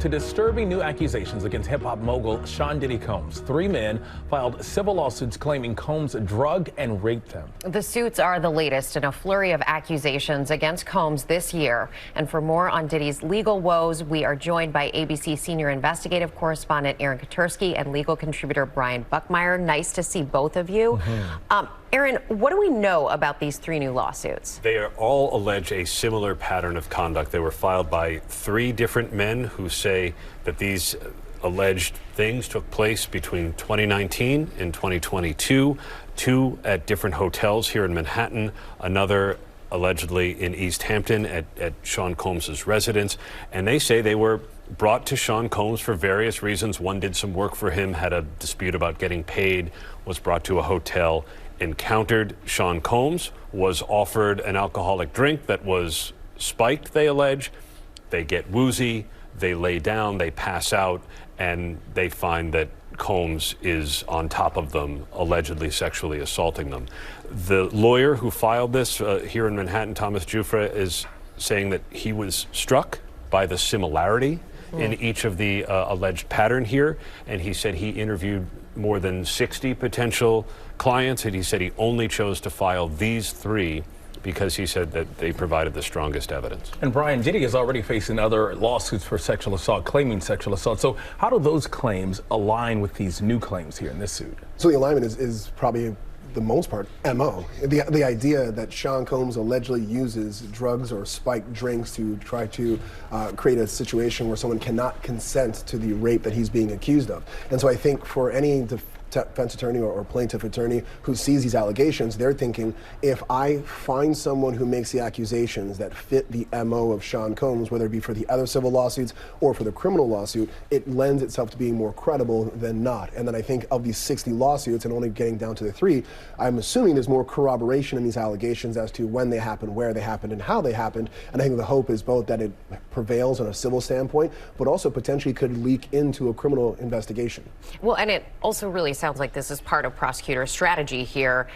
To disturbing new accusations against hip-hop mogul Sean Diddy Combs. 3 men filed civil lawsuits claiming Combs drugged and raped them. The suits are the latest in a flurry of accusations against Combs this year. And for more on Diddy's legal woes, we are joined by ABC senior investigative correspondent Aaron Katersky and legal contributor Brian Buckmire. Nice to see both of you. Aaron, what do we know about these 3 new lawsuits? They are all allege a similar pattern of conduct. They were filed by 3 different men who say that these alleged things took place between 2019 and 2022, 2 at different hotels here in Manhattan, another allegedly in East Hampton at Sean Combs' residence. And they say they were brought to Sean Combs for various reasons. One did some work for him, had a dispute about getting paid, was brought to a hotel, encountered Sean Combs, was offered an alcoholic drink that was spiked, they allege. They get woozy, they lay down, they pass out, and they find that Combs is on top of them, allegedly sexually assaulting them. The lawyer who filed this here in Manhattan, Thomas Jufra, is saying that he was struck by the similarity in each of the alleged pattern here, and he said he interviewed more than 60 potential clients, and he said he only chose to file these 3 because he said that they provided the strongest evidence. And Brian, Diddy is already facing other lawsuits for sexual assault, claiming sexual assault. So how do those claims align with these new claims here in this suit? So the alignment is probably the most part MO. The idea that Sean Combs allegedly uses drugs or spiked drinks to try to create a situation where someone cannot consent to the rape that he's being accused of. And so I think for any defense attorney or plaintiff attorney who sees these allegations, they're thinking, if I find someone who makes the accusations that fit the MO of Sean Combs, whether it be for the other civil lawsuits or for the criminal lawsuit, it lends itself to being more credible than not. And then I think of these 60 lawsuits and only getting down to the 3, I'm assuming there's more corroboration in these allegations as to when they happened, where they happened, and how they happened. And I think the hope is both that it prevails on a civil standpoint, but also potentially could leak into a criminal investigation. Well, and it also really sounds like this is part of prosecutor strategy here.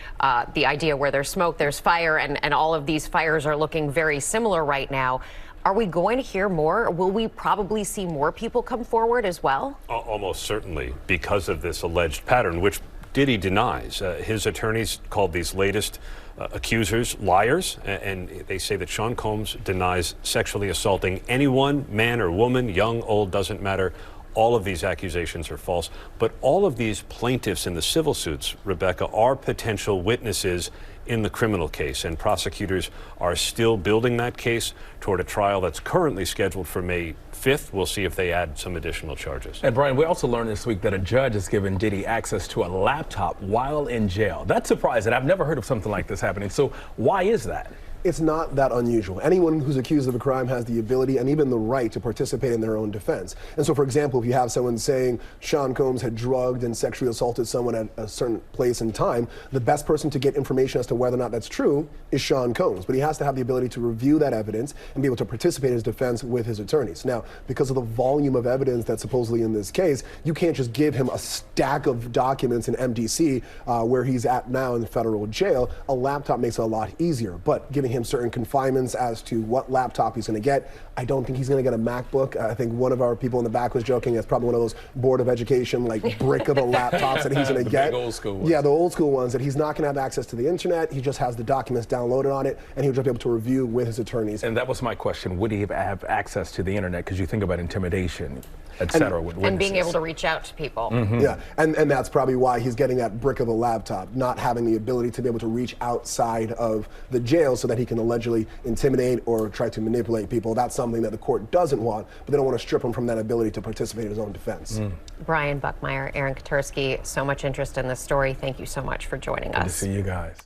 The idea where there's smoke, there's fire, and all of these fires are looking very similar right now. Are we going to hear more? Will we probably see more people come forward as well? Almost certainly, because of this alleged pattern, which Diddy denies. His attorneys called these latest accusers liars, and they say that Sean Combs denies sexually assaulting anyone, man or woman, young, old, doesn't matter. All of these accusations are false, but all of these plaintiffs in the civil suits, Rebecca, are potential witnesses in the criminal case, and prosecutors are still building that case toward a trial that's currently scheduled for May 5th. We'll see if they add some additional charges. And Brian, we also learned this week that a judge has given Diddy access to a laptop while in jail. That's surprising. I've never heard of something like this happening. So why is that? It's not that unusual. Anyone who's accused of a crime has the ability and even the right to participate in their own defense. And so, for example, if you have someone saying Sean Combs had drugged and sexually assaulted someone at a certain place and time, the best person to get information as to whether or not that's true is Sean Combs. But he has to have the ability to review that evidence and be able to participate in his defense with his attorneys. Now, because of the volume of evidence that's supposedly in this case, you can't just give him a stack of documents in MDC where he's at now in federal jail. A laptop makes it a lot easier, but giving him certain confinements as to what laptop he's going to get. I don't think he's going to get a MacBook. I think one of our people in the back was joking it's probably one of those Board of Education, like brick of a laptops that he's going to get. Big old school ones. Yeah, the old school ones that he's not going to have access to the internet. He just has the documents downloaded on it, and he'll just be able to review with his attorneys. And that was my question. Would he have access to the internet? Because you think about intimidation, et cetera, with witnesses. And being able to reach out to people. Yeah, and that's probably why he's getting that brick of a laptop, not having the ability to be able to reach outside of the jail so that he can allegedly intimidate or try to manipulate people. That's something that the court doesn't want, but they don't want to strip him from that ability to participate in his own defense. Brian Buckmire, Aaron Katersky, so much interest in this story. Thank you so much for joining us. Good to see you guys.